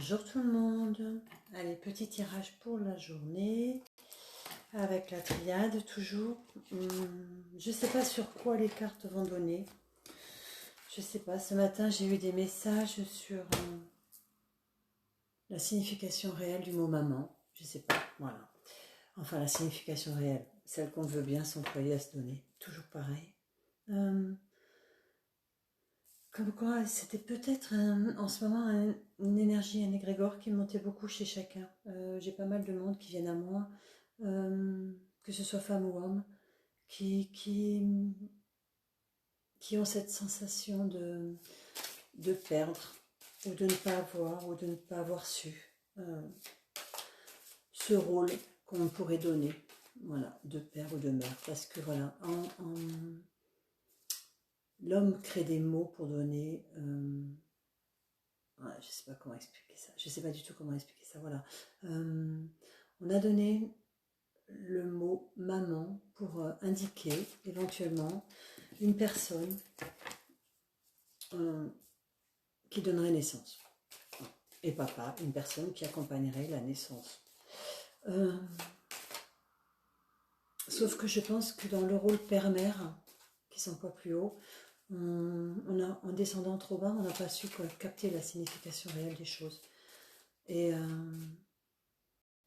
Bonjour tout le monde. Allez, petit tirage pour la journée avec la triade toujours. Je ne sais pas sur quoi les cartes vont donner. Je ne sais pas. Ce matin, j'ai eu des messages sur la signification réelle du mot maman. Je ne sais pas. Voilà. Enfin, la signification réelle, celle qu'on veut bien s'employer à se donner. Toujours pareil. Comme quoi, c'était peut-être en ce moment une énergie, un égrégore qui montait beaucoup chez chacun. J'ai pas mal de monde qui viennent à moi, que ce soit femme ou homme, qui ont cette sensation de perdre, ou de ne pas avoir, ou de ne pas avoir su ce rôle qu'on pourrait donner, voilà, de père ou de mère. Parce que voilà, l'homme crée des mots pour donner... je ne sais pas comment expliquer ça. Je ne sais pas du tout comment expliquer ça. Voilà. On a donné le mot maman pour indiquer éventuellement une personne qui donnerait naissance. Et papa, une personne qui accompagnerait la naissance. Sauf que je pense que dans le rôle père-mère, qui s'emploie plus haut, en descendant trop bas, on n'a pas su capter la signification réelle des choses. Et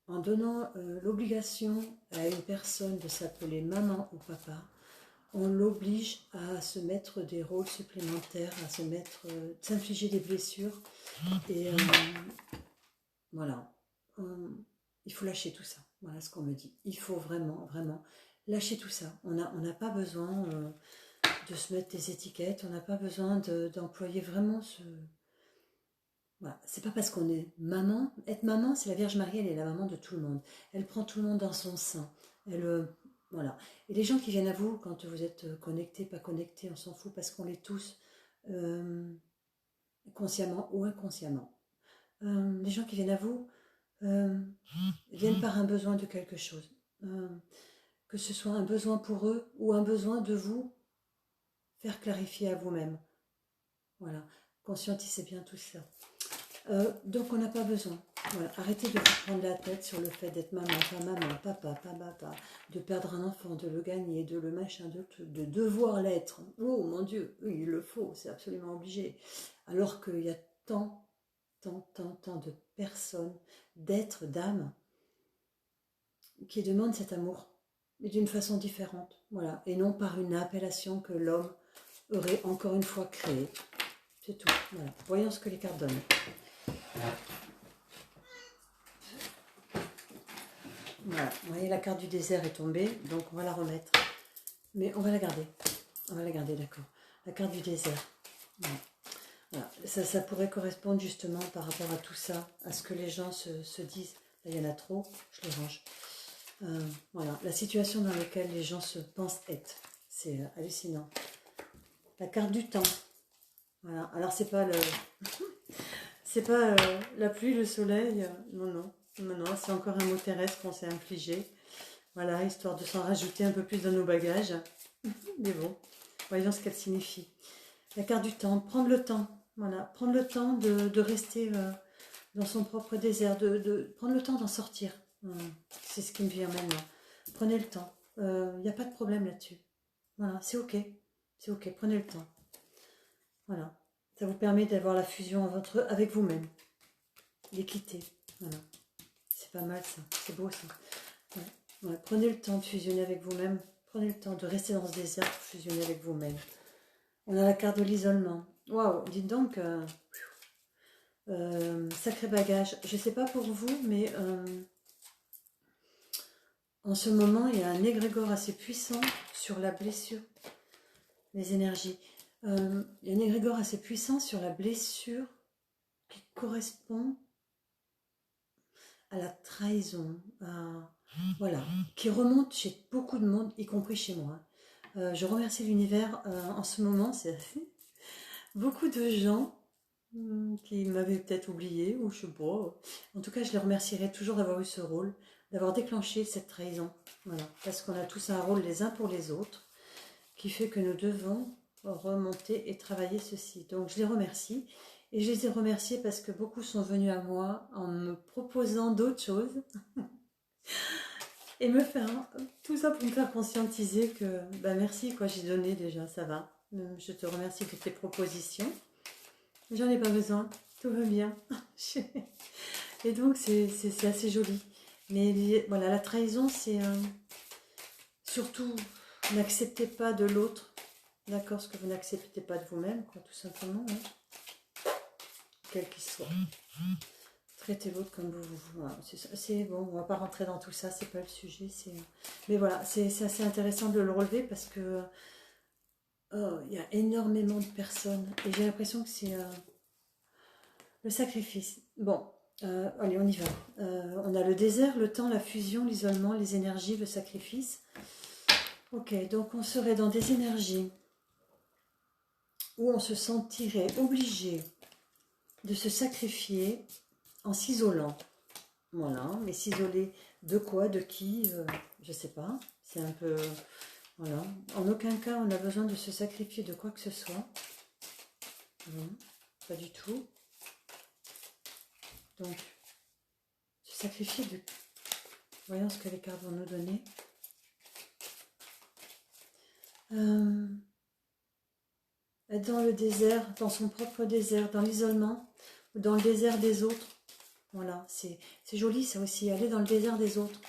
en donnant l'obligation à une personne de s'appeler maman ou papa, on l'oblige à se mettre des rôles supplémentaires, à s'infliger des blessures. Et voilà, il faut lâcher tout ça. Voilà ce qu'on me dit. Il faut vraiment, vraiment lâcher tout ça. On n'a pas besoin de se mettre des étiquettes, on n'a pas besoin d'employer vraiment ce... Voilà. C'est pas parce qu'on est maman. Être maman, c'est la Vierge Marie, elle est la maman de tout le monde. Elle prend tout le monde dans son sein. Voilà. Et les gens qui viennent à vous, quand vous êtes connectés, pas connectés, on s'en fout parce qu'on l'est tous, consciemment ou inconsciemment. Les gens qui viennent à vous viennent par un besoin de quelque chose. Que ce soit un besoin pour eux ou un besoin de vous faire clarifier à vous-même. Voilà. Conscientisez bien tout ça. Donc on n'a pas besoin. Voilà. Arrêtez de vous prendre la tête sur le fait d'être maman, pas maman, papa, de perdre un enfant, de le gagner, de le machin, de devoir l'être. Oh mon Dieu, oui, il le faut, c'est absolument obligé. Alors qu'il y a tant de personnes, d'êtres, d'âmes, qui demandent cet amour, mais d'une façon différente. Voilà. Et non par une appellation que l'homme aurait encore une fois créée. C'est tout. Voilà. Voyons ce que les cartes donnent. Voilà, vous voyez, la carte du désert est tombée, donc on va la remettre. Mais on va la garder. On va la garder, d'accord. La carte du désert. Voilà. Ça pourrait correspondre justement par rapport à tout ça, à ce que les gens se disent. Là, il y en a trop, je les range. Voilà, la situation dans laquelle les gens se pensent être. C'est hallucinant. La carte du temps. Voilà, alors c'est pas le... c'est pas la pluie, le soleil, non, c'est encore un mot terrestre qu'on s'est infligé. Voilà, histoire de s'en rajouter un peu plus dans nos bagages. Mais bon, voyons ce qu'elle signifie. La carte du temps, prendre le temps. Voilà, prendre le temps de rester dans son propre désert, de prendre le temps d'en sortir. C'est ce qui me vient maintenant. Prenez le temps. Il n'y a pas de problème là-dessus. Voilà, c'est ok. C'est ok, prenez le temps. Voilà. Ça vous permet d'avoir la fusion avec vous-même. L'équité. Voilà. C'est pas mal ça. C'est beau ça. Ouais. Ouais. Prenez le temps de fusionner avec vous-même. Prenez le temps de rester dans ce désert pour fusionner avec vous-même. On a la carte de l'isolement. Waouh, dites donc, sacré bagage. Je ne sais pas pour vous, mais en ce moment, il y a un égrégore assez puissant sur la blessure, les énergies. Il y a un égrégore assez puissant sur la blessure qui correspond à la trahison, voilà, qui remonte chez beaucoup de monde, y compris chez moi. Je remercie l'univers en ce moment, c'est beaucoup de gens qui m'avaient peut-être oublié, ou je sais pas. En tout cas, je les remercierai toujours d'avoir eu ce rôle, d'avoir déclenché cette trahison. Voilà, parce qu'on a tous un rôle les uns pour les autres, qui fait que nous devons remonter et travailler ceci. Donc, je les remercie. Et je les ai remerciés parce que beaucoup sont venus à moi en me proposant d'autres choses et me faire tout ça pour me faire conscientiser que bah merci quoi, j'ai donné déjà, ça va. Je te remercie de tes propositions. J'en ai pas besoin, tout va bien. Et donc c'est assez joli. Mais voilà, la trahison c'est surtout n'acceptez pas de l'autre, d'accord, ce que vous n'acceptez pas de vous-même, quoi, tout simplement, hein, quel qu'il soit. Traitez l'autre comme vous. Voilà, c'est bon, on va pas rentrer dans tout ça, c'est pas le sujet. Mais voilà, c'est assez intéressant de le relever parce que il y a énormément de personnes et j'ai l'impression que c'est le sacrifice. Bon, allez, on y va. On a le désert, le temps, la fusion, l'isolement, les énergies, le sacrifice. Ok, donc on serait dans des énergies où on se sentirait obligé de se sacrifier en s'isolant. Voilà, mais s'isoler de quoi, de qui, je sais pas. C'est un peu... Voilà. En aucun cas, on a besoin de se sacrifier de quoi que ce soit. Non, pas du tout. Donc, se sacrifier de... Voyons ce que les cartes vont nous donner. Être dans le désert, dans son propre désert, dans l'isolement, ou dans le désert des autres. Voilà, c'est joli ça aussi, aller dans le désert des autres.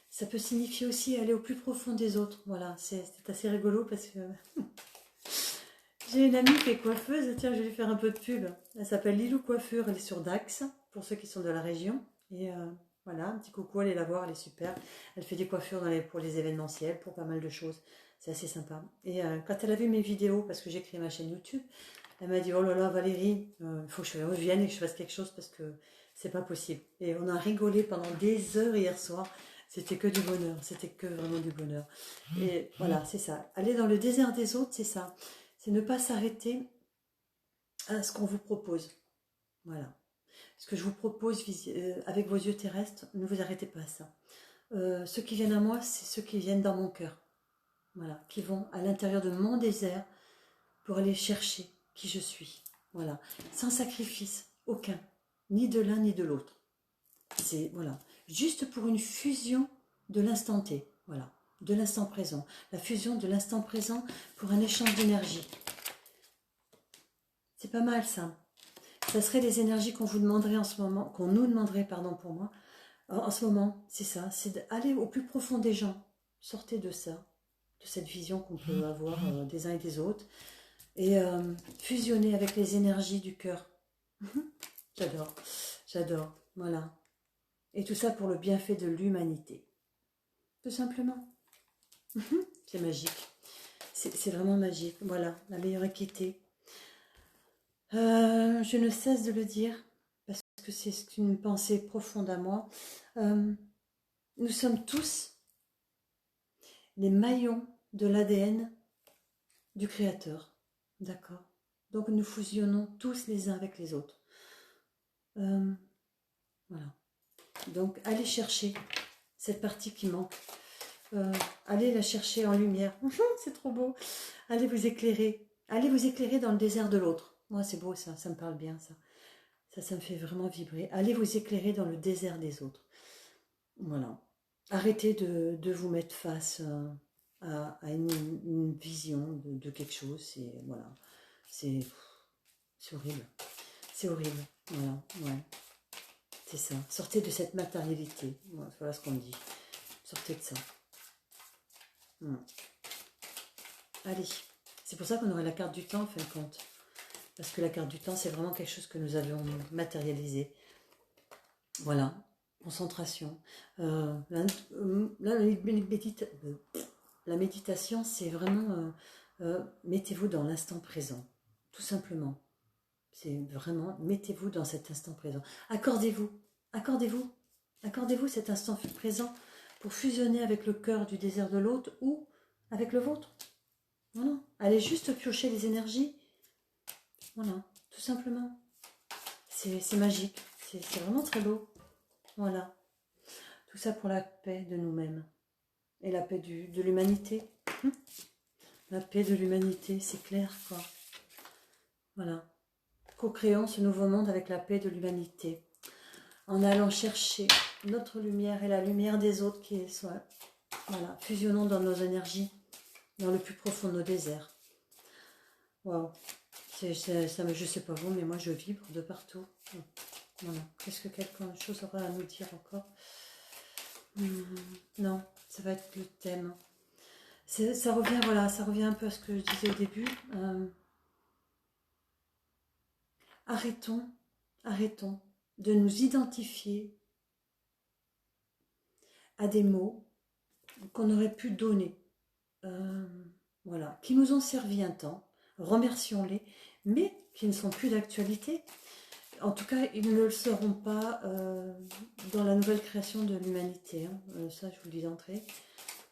Ça peut signifier aussi aller au plus profond des autres. Voilà, c'est assez rigolo parce que j'ai une amie qui est coiffeuse. Tiens, je vais lui faire un peu de pub. Elle s'appelle Lilou Coiffure, elle est sur Dax, pour ceux qui sont de la région. Et voilà, un petit coucou, allez la voir, elle est super. Elle fait des coiffures pour les événementiels, pour pas mal de choses. C'est assez sympa. Et quand elle a vu mes vidéos, parce que j'ai créé ma chaîne YouTube, elle m'a dit, oh là là Valérie, il faut que je revienne et que je fasse quelque chose parce que c'est pas possible. Et on a rigolé pendant des heures hier soir. C'était que du bonheur, c'était que vraiment du bonheur. Et voilà, c'est ça. Aller dans le désert des autres, c'est ça. C'est ne pas s'arrêter à ce qu'on vous propose. Voilà. Ce que je vous propose avec vos yeux terrestres, ne vous arrêtez pas à ça. Ceux qui viennent à moi, c'est ceux qui viennent dans mon cœur. Voilà, qui vont à l'intérieur de mon désert pour aller chercher qui je suis. Voilà, sans sacrifice aucun, ni de l'un ni de l'autre. C'est voilà, juste pour une fusion de l'instant T, voilà, de l'instant présent. La fusion de l'instant présent pour un échange d'énergie. C'est pas mal ça. Ça serait les énergies qu'on vous demanderait en ce moment, qu'on nous demanderait, pardon pour moi, en ce moment, c'est ça, c'est d'aller au plus profond des gens. Sortez de ça, de cette vision qu'on peut avoir des uns et des autres, et fusionner avec les énergies du cœur. J'adore, j'adore, voilà. Et tout ça pour le bienfait de l'humanité. Tout simplement. C'est magique. C'est vraiment magique. Voilà, la meilleure équité. Je ne cesse de le dire, parce que c'est une pensée profonde à moi. Nous sommes tous les maillons de l'ADN du Créateur. D'accord? Donc nous fusionnons tous les uns avec les autres. Voilà. Donc allez chercher cette partie qui manque. Allez la chercher en lumière. C'est trop beau. Allez vous éclairer. Allez vous éclairer dans le désert de l'autre. Moi c'est beau ça, ça me parle bien ça. Ça me fait vraiment vibrer. Allez vous éclairer dans le désert des autres. Voilà. Arrêtez de vous mettre face à une vision de quelque chose. Voilà. C'est horrible. C'est horrible. Voilà. Ouais. C'est ça. Sortez de cette matérialité. Voilà ce qu'on me dit. Sortez de ça. Allez. C'est pour ça qu'on aurait la carte du temps en fin de compte. Parce que la carte du temps, c'est vraiment quelque chose que nous avions matérialisé. Voilà. Concentration. La méditation, c'est vraiment... mettez-vous dans l'instant présent. Tout simplement. C'est vraiment, mettez-vous dans cet instant présent. Accordez-vous. Accordez-vous. Accordez-vous cet instant présent pour fusionner avec le cœur du désert de l'autre ou avec le vôtre. Voilà. Allez juste piocher les énergies. Voilà, tout simplement. C'est magique. C'est vraiment très beau. Voilà. Tout ça pour la paix de nous-mêmes. Et la paix de l'humanité. La paix de l'humanité, c'est clair, quoi. Voilà. Co-créons ce nouveau monde avec la paix de l'humanité. En allant chercher notre lumière et la lumière des autres qui soit, voilà, fusionnons dans nos énergies, dans le plus profond de nos déserts. Waouh, je sais pas vous, mais moi je vibre de partout. Voilà. Qu'est-ce que quelque chose aura à nous dire encore? Non, ça va être le thème. Ça revient, voilà, ça revient un peu à ce que je disais au début. Arrêtons de nous identifier à des mots qu'on aurait pu donner, voilà, qui nous ont servi un temps, remercions-les, mais qui ne sont plus d'actualité. En tout cas, ils ne le seront pas dans la nouvelle création de l'humanité. Hein. Ça, je vous le dis d'entrée.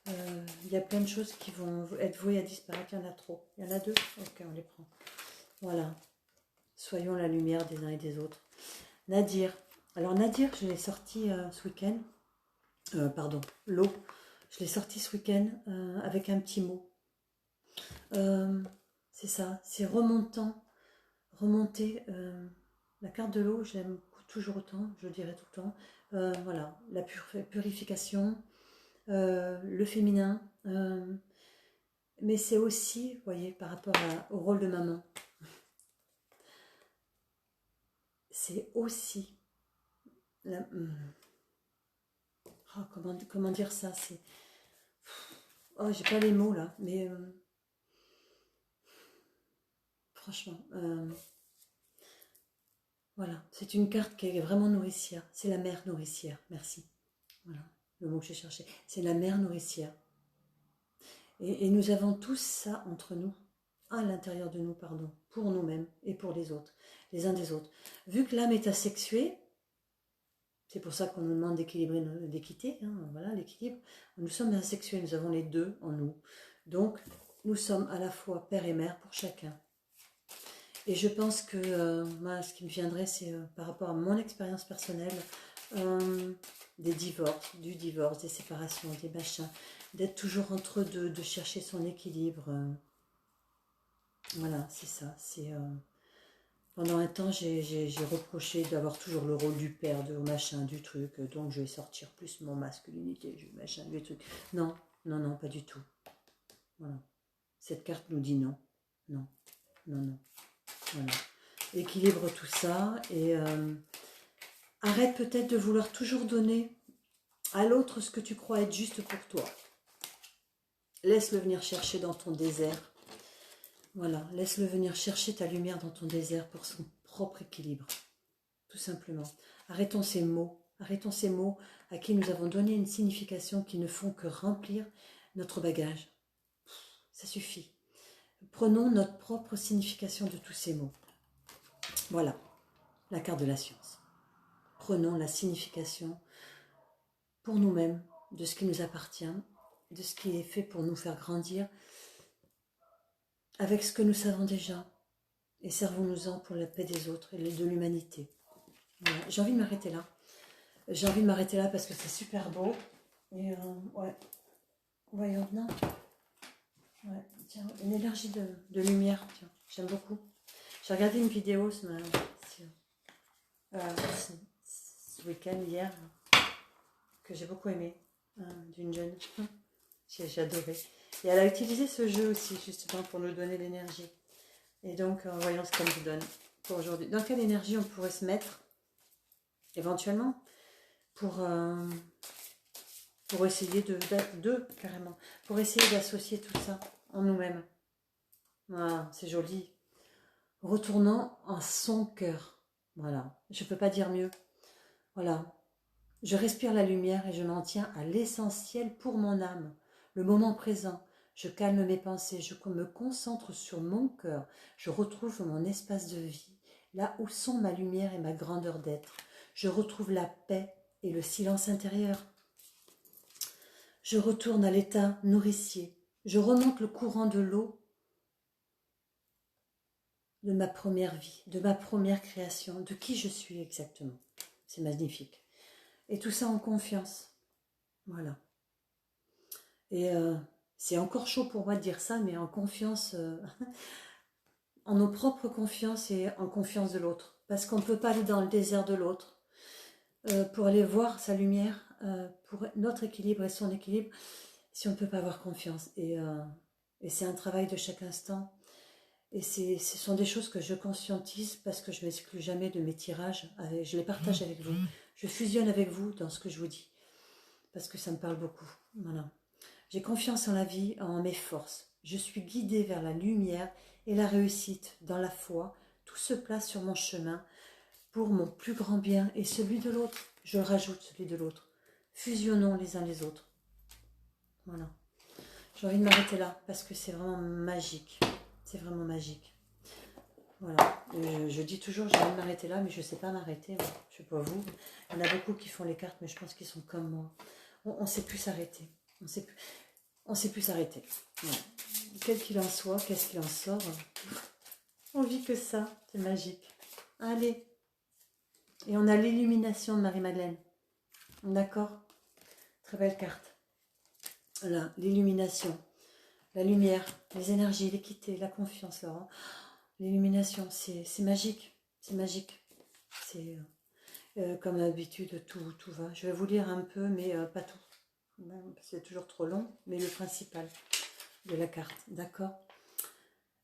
Il y a plein de choses qui vont être vouées à disparaître. Il y en a trop. Il y en a deux. Ok, on les prend. Voilà. Soyons la lumière des uns et des autres. Nadir. Alors Nadir, je l'ai sorti ce week-end. Pardon, l'eau. Je l'ai sorti ce week-end avec un petit mot. C'est ça, c'est remonter. La carte de l'eau, je l'aime toujours autant, je le dirai tout le temps. Voilà, la purification, le féminin. Mais c'est aussi, vous voyez, par rapport au rôle de maman, c'est aussi oh, comment dire ça, c'est... Oh, j'ai pas les mots là, mais franchement, voilà, c'est une carte qui est vraiment nourricière. C'est la mère nourricière, merci. Voilà, le mot que j'ai cherché. C'est la mère nourricière. Et nous avons tous ça entre nous, à l'intérieur de nous, pardon, pour nous-mêmes et pour les autres, les uns des autres. Vu que l'âme est asexuée, c'est pour ça qu'on nous demande d'équilibrer, d'équité, hein, voilà, l'équilibre. Nous sommes asexués, nous avons les deux en nous. Donc, nous sommes à la fois père et mère pour chacun. Et je pense que moi, ce qui me viendrait, c'est par rapport à mon expérience personnelle, des divorces, du divorce, des séparations, des machins, d'être toujours entre deux, de chercher son équilibre. Voilà, c'est ça. Pendant un temps, j'ai reproché d'avoir toujours le rôle du père, de machin, du truc. Donc, je vais sortir plus mon masculinité, machin, du truc. Non, non, non, pas du tout. Voilà. Cette carte nous dit non. Non, non, non. Voilà. Équilibre tout ça et arrête peut-être de vouloir toujours donner à l'autre ce que tu crois être juste pour toi. Laisse-le venir chercher dans ton désert. Voilà, laisse-le venir chercher ta lumière dans ton désert pour son propre équilibre. Tout simplement. Arrêtons ces mots à qui nous avons donné une signification qui ne font que remplir notre bagage. Ça suffit. Prenons notre propre signification de tous ces mots. Voilà, la carte de la science. Prenons la signification pour nous-mêmes de ce qui nous appartient, de ce qui est fait pour nous faire grandir, avec ce que nous savons déjà, et servons-nous-en pour la paix des autres et de l'humanité. Voilà. J'ai envie de m'arrêter là. J'ai envie de m'arrêter là parce que c'est super beau. Et ouais, voyons, non. Ouais, tiens, une énergie de lumière, tiens, j'aime beaucoup. J'ai regardé une vidéo ce week-end, hier, que j'ai beaucoup aimé, d'une jeune. J'ai adoré. Et elle a utilisé ce jeu aussi, justement, pour nous donner l'énergie. Et donc, voyons ce qu'elle nous donne pour aujourd'hui. Dans quelle énergie on pourrait se mettre, éventuellement, pour essayer carrément, pour essayer d'associer tout ça en nous-mêmes. Voilà, c'est joli. Retournant en son cœur. Voilà, je ne peux pas dire mieux. Voilà, je respire la lumière et je m'en tiens à l'essentiel pour mon âme. Le moment présent, je calme mes pensées, je me concentre sur mon cœur. Je retrouve mon espace de vie, là où sont ma lumière et ma grandeur d'être. Je retrouve la paix et le silence intérieur. Je retourne à l'état nourricier. Je remonte le courant de l'eau de ma première vie, de ma première création, de qui je suis exactement. C'est magnifique. Et tout ça en confiance. Voilà. Et c'est encore chaud pour moi de dire ça, mais en confiance en nos propres confiances et en confiance de l'autre. Parce qu'on ne peut pas aller dans le désert de l'autre pour aller voir sa lumière, pour notre équilibre et son équilibre, si on ne peut pas avoir confiance. Et c'est un travail de chaque instant. Et ce sont des choses que je conscientise parce que je ne m'exclus jamais de mes tirages. Je les partage avec vous. Je fusionne avec vous dans ce que je vous dis. Parce que ça me parle beaucoup. Voilà. J'ai confiance en la vie, en mes forces. Je suis guidée vers la lumière et la réussite dans la foi. Tout se place sur mon chemin pour mon plus grand bien et celui de l'autre. Je rajoute celui de l'autre. Fusionnons les uns les autres. Voilà. J'ai envie de m'arrêter là parce que c'est vraiment magique. C'est vraiment magique. Voilà. Je dis toujours j'ai envie de m'arrêter là, mais je ne sais pas m'arrêter. Je ne sais pas vous. Il y en a beaucoup qui font les cartes, mais je pense qu'ils sont comme moi. On ne sait plus s'arrêter. On ne sait plus s'arrêter. Voilà. Quel qu'il en soit, qu'est-ce qu'il en sort, on vit que ça. C'est magique. Allez. Et on a l'illumination de Marie-Madeleine. D'accord? Très belle carte. Voilà, l'illumination. La lumière, les énergies, l'équité, la confiance, Laurent. L'illumination, c'est magique. C'est magique. C'est comme d'habitude, tout va. Je vais vous lire un peu, mais pas tout. C'est toujours trop long, mais le principal de la carte. D'accord?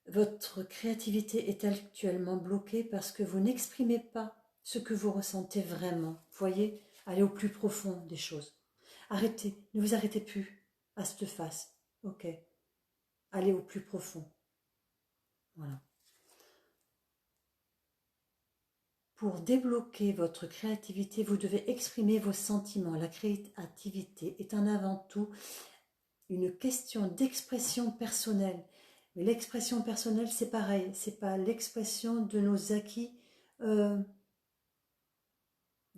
Votre créativité est actuellement bloquée parce que vous n'exprimez pas ce que vous ressentez vraiment. Voyez, allez au plus profond des choses. Arrêtez, ne vous arrêtez plus à cette face. Ok. Allez au plus profond. Voilà. Pour débloquer votre créativité, vous devez exprimer vos sentiments. La créativité est avant tout une question d'expression personnelle. Mais l'expression personnelle, c'est pareil. C'est pas l'expression de nos acquis, de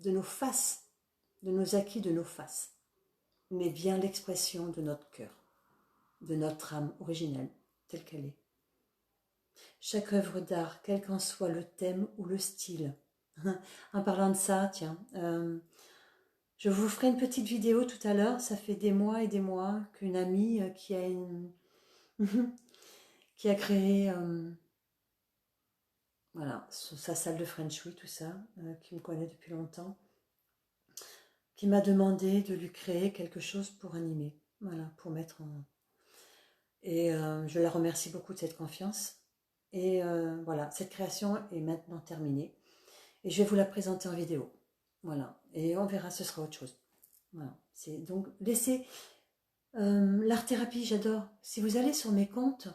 nos faces, de nos acquis, de nos faces, mais bien l'expression de notre cœur, de notre âme originelle, telle qu'elle est. Chaque œuvre d'art, quel qu'en soit le thème ou le style. En parlant de ça, tiens, je vous ferai une petite vidéo tout à l'heure. Ça fait des mois et des mois qu'une amie qui a créé voilà, sa salle de Feng Shui, tout ça, qui me connaît depuis longtemps, qui m'a demandé de lui créer quelque chose pour animer, voilà, pour mettre en... Et je la remercie beaucoup de cette confiance. Et voilà, cette création est maintenant terminée. Et je vais vous la présenter en vidéo. Voilà, et on verra, ce sera autre chose. Voilà, donc laissez... l'art-thérapie, j'adore. Si vous allez sur mes comptes,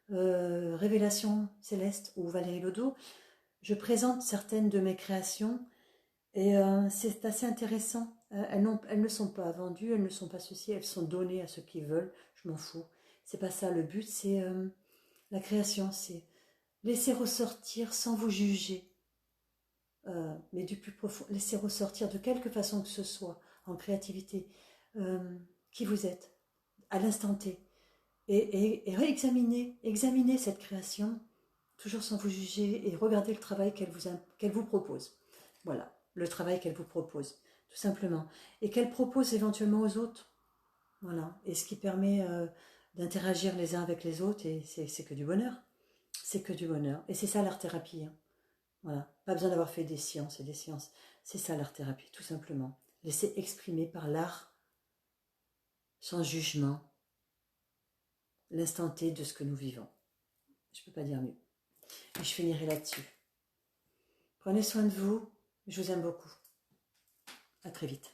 Révélation Céleste ou Valérie Lodo, je présente certaines de mes créations et c'est assez intéressant. Elles ne sont pas vendues, elles ne sont pas ceci, elles sont données à ceux qui veulent. Je m'en fous. C'est pas ça le but, c'est la création, c'est laisser ressortir sans vous juger, mais du plus profond, laisser ressortir de quelque façon que ce soit, en créativité, qui vous êtes, à l'instant T. Et examiner cette création, toujours sans vous juger, et regarder le travail qu'elle vous propose. Voilà, le travail qu'elle vous propose, tout simplement. Et qu'elle propose éventuellement aux autres. Voilà, et ce qui permet d'interagir les uns avec les autres, et c'est que du bonheur. C'est que du bonheur. Et c'est ça l'art-thérapie. Hein. Voilà, pas besoin d'avoir fait des sciences et des sciences. C'est ça l'art-thérapie, tout simplement. Laisser exprimer par l'art, sans jugement, l'instant T de ce que nous vivons. Je ne peux pas dire mieux. Et je finirai là-dessus. Prenez soin de vous. Je vous aime beaucoup. À très vite.